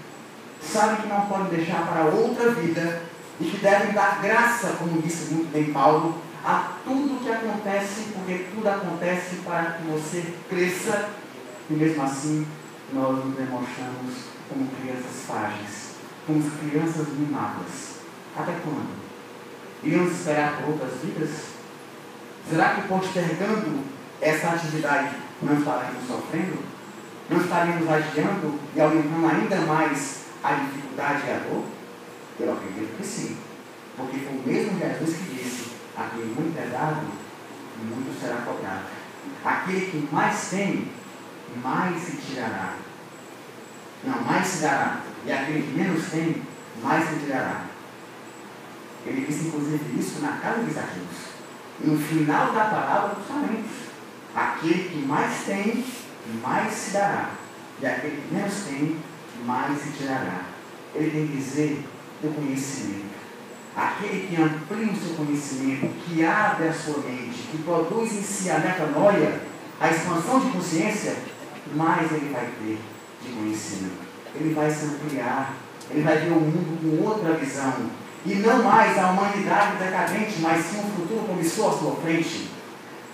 sabem que não podem deixar para outra vida e que devem dar graça, como disse muito bem Paulo, a tudo que acontece, porque tudo acontece para que você cresça, e mesmo assim nós nos demonstramos como crianças frágeis, como crianças mimadas. Até quando? Iremos esperar por outras vidas? Será que postergando essa atividade não estaremos sofrendo? Não estaremos adiando e aumentando ainda mais a dificuldade e a dor? Eu acredito que sim. Porque foi o mesmo Jesus que disse: a quem muito é dado, muito será cobrado. Aquele que mais tem, mais se tirará. Não, mais se dará. E aquele que menos tem, mais se tirará. Ele disse inclusive isso na casa de Zaqueus. No final da palavra, justamente, aquele que mais tem, mais se dará. E aquele que menos tem, mais se tirará. Ele tem que dizer do conhecimento. Aquele que amplia o seu conhecimento, que abre a sua mente, que produz em si a metanoia, a expansão de consciência, mais ele vai ter de conhecimento. Ele vai se ampliar, ele vai ver o mundo com outra visão. E não mais a humanidade decadente, mas sim um futuro promissor à sua frente.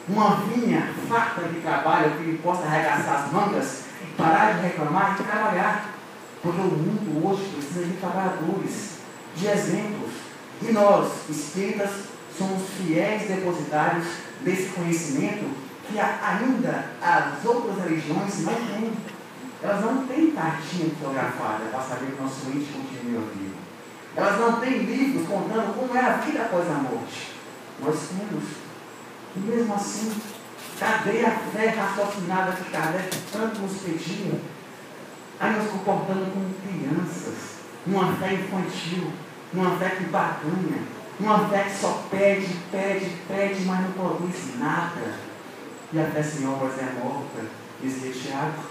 Uma vinha farta de trabalho que ele possa arregaçar as mangas, parar de reclamar e trabalhar. Porque o mundo hoje precisa de trabalhadores, de exemplos. E nós, espíritas, somos fiéis depositários desse conhecimento que ainda as outras religiões não têm. Elas não têm cartinha fotografada para saber que nosso ente continua vivo. Elas não têm livros contando como é a vida após a morte. Nós temos. E mesmo assim, cadê a fé raciocinada que Kardec tanto nos pedia? Aí nos comportando como crianças, numa fé infantil, numa fé que barganha, numa fé que só pede, mas não produz nada. E a fé sem obras é morta, dizia Tiago.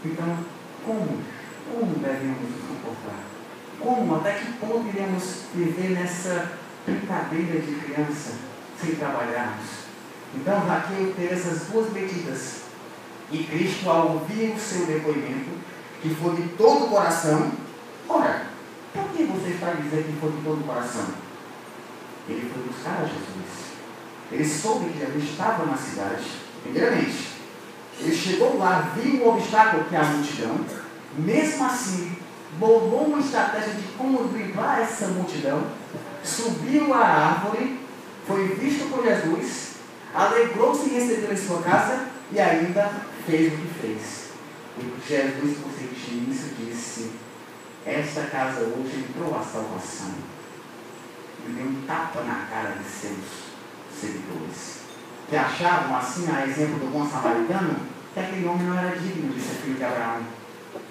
Então, como devemos nos comportar? Como, até que ponto iremos viver nessa brincadeira de criança, sem trabalharmos? Então, Zaqueu teve essas duas medidas. E Cristo, ao ouvir o seu depoimento, que foi de todo o coração, ora, por que você está dizendo que foi de todo o coração? Ele foi buscar a Jesus. Ele soube que Jesus estava na cidade. Primeiramente, ele chegou lá, viu o obstáculo que é a multidão. Mesmo assim, bolou uma estratégia de como driblar essa multidão. Subiu a árvore, foi visto por Jesus, alegrou-se em receber em sua casa e ainda fez o que fez. E Jesus, por sentir isso, disse: esta casa hoje entrou a salvação. E deu um tapa na cara de seus seguidores, que achavam, assim, a exemplo do bom samaritano, que aquele homem não era digno de ser filho de Abraão.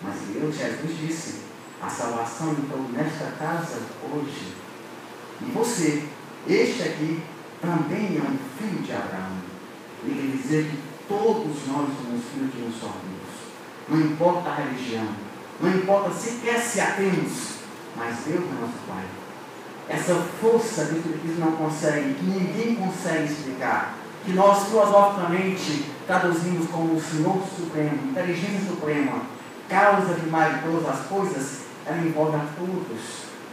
Mas Deus, Jesus disse: a salvação entrou nesta casa hoje. E você, este aqui, também é um filho de Abraão. Ele quer dizer que todos nós somos filhos de um só Deus. Não importa a religião, não importa sequer se atemos, mas Deus é nosso Pai. Essa força que o Espiritismo não consegue, que ninguém consegue explicar, que nós filosoficamente traduzimos como o Senhor Supremo, Inteligência Suprema, causa de mais de todas as coisas, ela envolve a todos,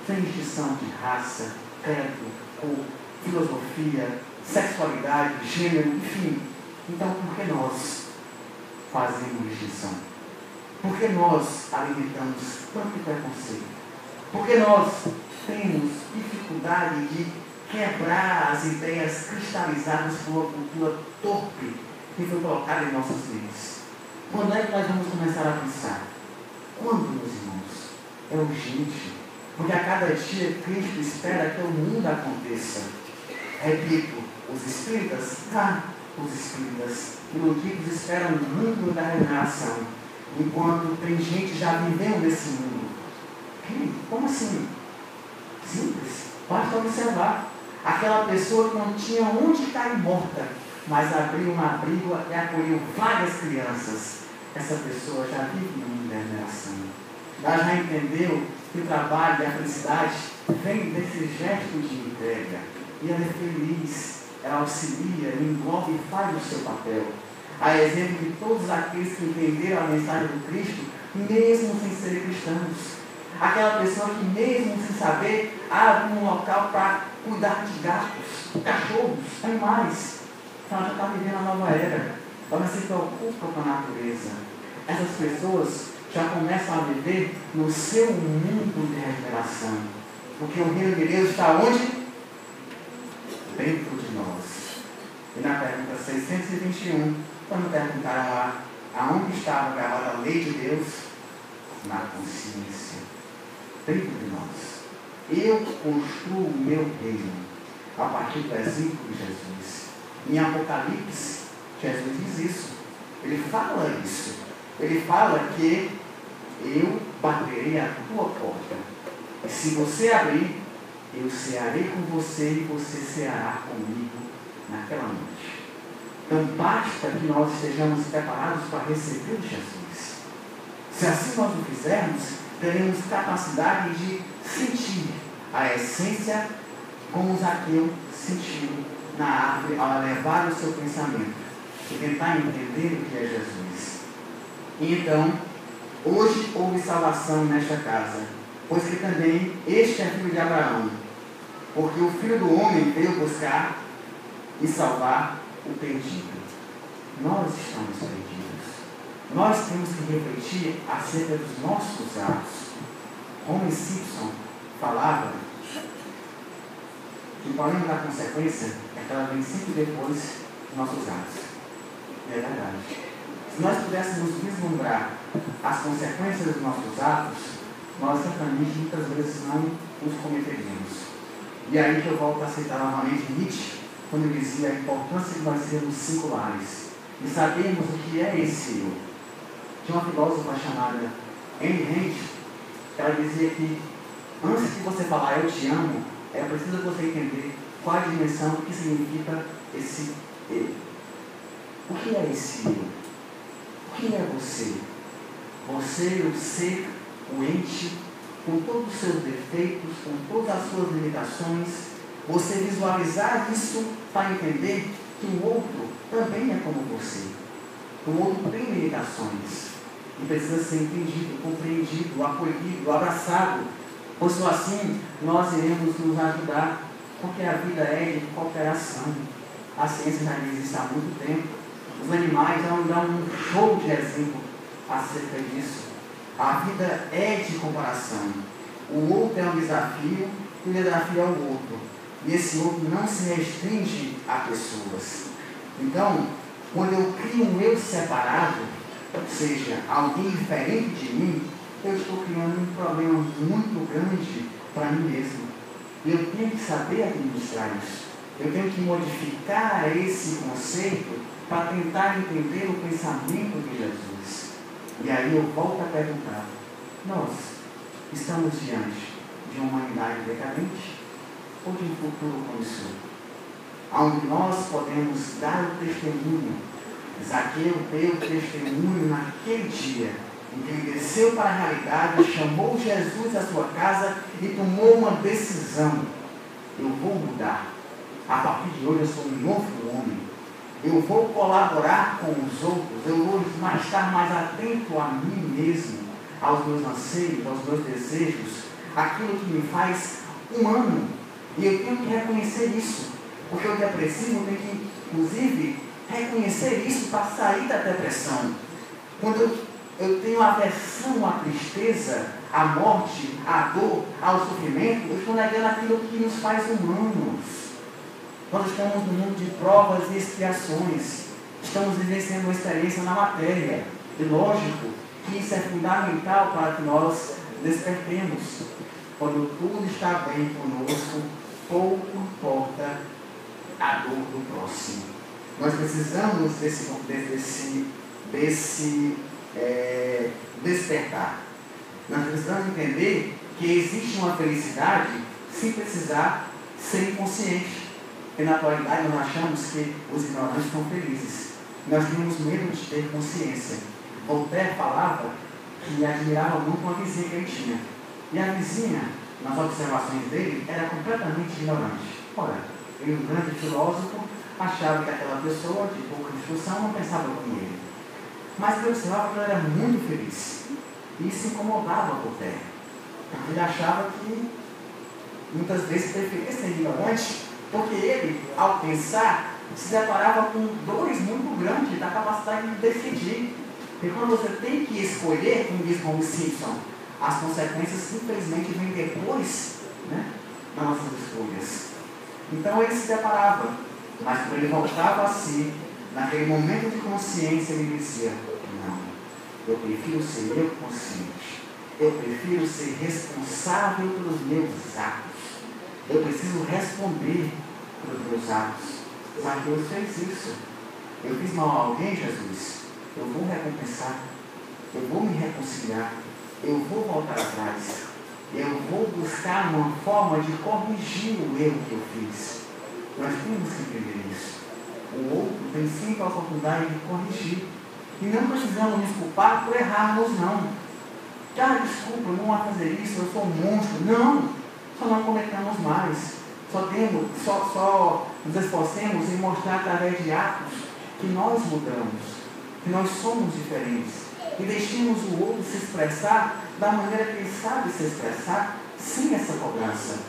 sem distinção de raça, credo, cor, filosofia, sexualidade, gênero, enfim. Então, por que nós fazemos distinção? Por que nós alimentamos tanto preconceito? Por que nós temos dificuldade de quebrar as ideias cristalizadas por uma cultura torpe que foi colocada em nossas mentes? Quando é que nós vamos começar a pensar? Quando, meus irmãos? É urgente. Porque a cada dia Cristo espera que o mundo aconteça. Repito, os espíritas, os espíritas iludidos esperam o mundo da regeneração, enquanto tem gente já vivendo nesse mundo. Como assim? Simples. Basta observar. Aquela pessoa que não tinha onde cair morta, mas abriu um abrigo e acolheu várias crianças. Essa pessoa já vive no mundo da regeneração. Ela já entendeu que o trabalho e a felicidade vem desse gesto de entrega. E ela é feliz. ela auxilia, engloba e faz o seu papel. A exemplo de todos aqueles que entenderam a mensagem do Cristo, mesmo sem serem cristãos. Aquela pessoa que mesmo sem saber, abre um local para cuidar de gatos, cachorros, animais. Então ela já está vivendo a nova era. Ela se preocupa com a natureza. Essas pessoas já começam a viver no seu mundo de revelação. Porque o reino de Deus está onde? Dentro de nós. E na pergunta 621, quando perguntaram lá aonde estava gravada a lei de Deus, na consciência, dentro de nós. Eu construo o meu reino a partir do exemplo de Jesus. Em Apocalipse, Jesus diz isso. Ele fala isso. Ele fala que eu baterei a tua porta. E se você abrir, eu cearei com você e você ceará comigo naquela noite. Então basta que nós estejamos preparados para receber Jesus. Se assim nós o fizermos, teremos capacidade de sentir a essência como Zaqueu sentiu na árvore ao elevar o seu pensamento e tentar entender o que é Jesus. E então, hoje houve salvação nesta casa, pois que também este é filho de Abraão, porque o Filho do Homem veio buscar e salvar o perdido. Nós estamos perdidos. Nós temos que refletir acerca dos nossos atos. Homer Simpson falava que o problema da consequência é que ela vem sempre depois dos nossos atos. E é verdade. Se nós pudéssemos vislumbrar as consequências dos nossos atos, nós certamente muitas vezes não os cometeríamos. E aí que eu volto a citar novamente Nietzsche, quando ele dizia a importância de nós sermos singulares e sabermos o que é esse eu. Tinha uma filósofa chamada Anne Rand, ela dizia que antes de você falar eu te amo, é preciso você entender qual a dimensão, o que significa esse eu. O que é esse eu? O que é você? Você, o ser, o ente, com todos os seus defeitos, com todas as suas limitações, você visualizar isso para entender que o outro também é como você. O outro tem limitações e precisa ser entendido, compreendido, acolhido, abraçado. Por isso assim, nós iremos nos ajudar, porque a vida é de cooperação. A ciência já diz isso há muito tempo. Os animais já dão um show de exemplo acerca disso. A vida é de comparação. O outro é um desafio e o desafio é o outro. E esse outro não se restringe a pessoas. Então, quando eu crio um eu separado, ou seja, alguém diferente de mim, eu estou criando um problema muito grande para mim mesmo. E eu tenho que saber administrar isso. Eu tenho que modificar esse conceito para tentar entender o pensamento de Jesus. E aí eu volto a perguntar, nós estamos diante de uma humanidade decadente ou de um futuro promissor? Onde nós podemos dar o testemunho. Zaqueu deu testemunho naquele dia, em que ele desceu para a realidade, chamou Jesus à sua casa e tomou uma decisão. Eu vou mudar. A partir de hoje eu sou um novo homem. Eu vou colaborar com os outros. Eu vou estar mais atento a mim mesmo, aos meus anseios, aos meus desejos, aquilo que me faz humano. E eu tenho que reconhecer isso. Porque o que é preciso, eu tenho que, inclusive, reconhecer isso para sair da depressão. Quando eu tenho aversão à tristeza, à morte, à dor, ao sofrimento, eu estou negando aquilo que nos faz humanos. Nós estamos no mundo de provas e expiações. Estamos vivenciando uma experiência na matéria. E lógico que isso é fundamental para que nós despertemos. Quando tudo está bem conosco, pouco importa a dor do próximo. Nós precisamos desse despertar. Nós precisamos entender que existe uma felicidade sem precisar ser inconsciente. E na atualidade nós achamos que os ignorantes estão felizes. Nós temos medo de ter consciência. Voltaire falava que admirava muito uma vizinha que ele tinha. E a vizinha, nas observações dele, era completamente ignorante. Ora, E um grande filósofo achava que aquela pessoa de pouca instrução não pensava como ele. Mas ele observava que ele era muito feliz. E isso incomodava Voltaire. Porque ele achava que muitas vezes preferia ser ignorante, porque ele, ao pensar, se deparava com dores muito grandes da capacidade de decidir. Porque quando você tem que escolher, como diz Homer Simpson, as consequências simplesmente vêm depois, né, das nossas escolhas. Então ele se deparava, mas quando ele voltava a si, naquele momento de consciência, ele dizia: não, eu prefiro ser eu consciente, eu prefiro ser responsável pelos meus atos, eu preciso responder pelos meus atos. Zaqueu fez isso. Eu fiz mal a alguém, Jesus, eu vou recompensar, eu vou me reconciliar, eu vou voltar atrás, eu vou buscar uma forma de corrigir o erro que eu fiz. Nós temos que entender isso. O outro tem sempre a oportunidade de corrigir. E não precisamos nos culpar por errarmos, não. Desculpa, eu não vou fazer isso, eu sou um monstro. Não, só não cometamos mais. Só nos esforcemos em mostrar através de atos que nós mudamos, que nós somos diferentes. E deixemos o outro se expressar da maneira que ele sabe se expressar, sem essa cobrança.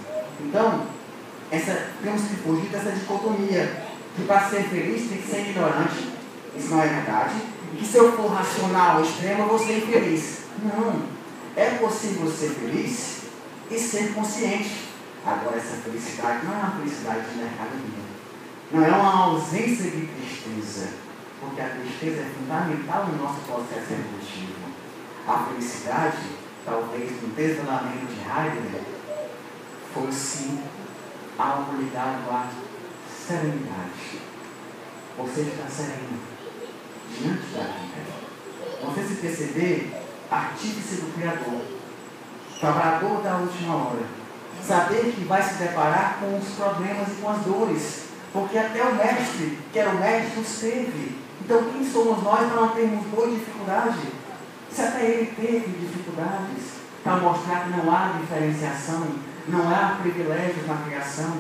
Então, temos que fugir dessa dicotomia, que para ser feliz tem que ser ignorante. Isso não é verdade. E que se eu for racional extremo, eu vou ser infeliz. Não. É possível ser feliz e ser consciente. Agora, essa felicidade não é uma felicidade de mercadoria. Não é uma ausência de tristeza, porque a tristeza é fundamental no nosso processo evolutivo. A felicidade, talvez no desdobramento de Heidegger, foi sim algo ligado à serenidade. Você está sereno diante da vida. Você se perceber artífice do Criador, trabalhador da última hora. Saber que vai se deparar com os problemas e com as dores, porque até o mestre, que era o mestre, os teve. Então quem somos nós para não termos dor e dificuldade? Se até ele teve dificuldades, para mostrar que não há diferenciação, não há privilégios na criação.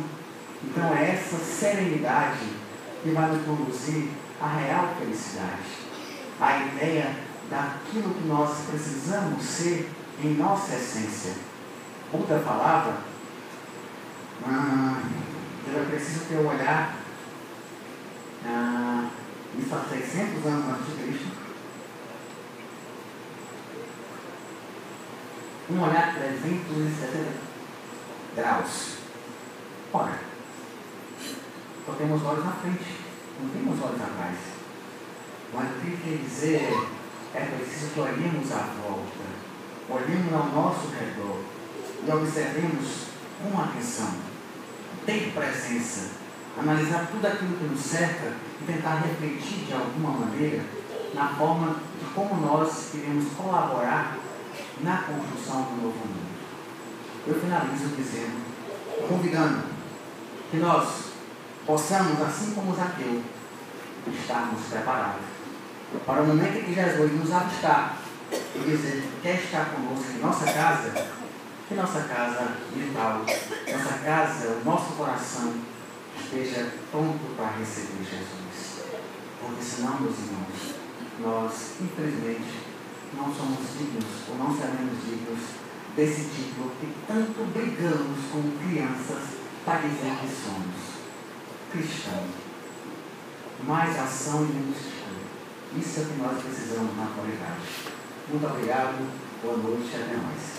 Então é essa serenidade que vai nos conduzir à real felicidade. A ideia daquilo que nós precisamos ser em nossa essência. Outra palavra, eu preciso ter um olhar isso há 600 anos antes de Cristo. Um olhar 360 graus. Ora, só temos olhos na frente, não temos olhos atrás. Mas o que quer dizer é preciso que olhemos à volta, olhemos ao nosso redor e observemos com atenção, ter presença, analisar tudo aquilo que nos cerca e tentar refletir de alguma maneira na forma de como nós iremos colaborar na construção do novo mundo. Eu finalizo dizendo, convidando que nós possamos, assim como Zaqueu, estarmos preparados para o momento em que Jesus nos avistar e dizer que quer estar conosco em nossa casa, que nossa casa mental, nossa casa, o nosso coração esteja pronto para receber Jesus. Porque senão, meus irmãos, nós, infelizmente, não somos dignos, ou não seremos dignos desse título que tanto brigamos como crianças para dizer que somos cristãos. Mais ação e menos título. Isso é o que nós precisamos na atualidade. Muito obrigado, boa noite e até mais.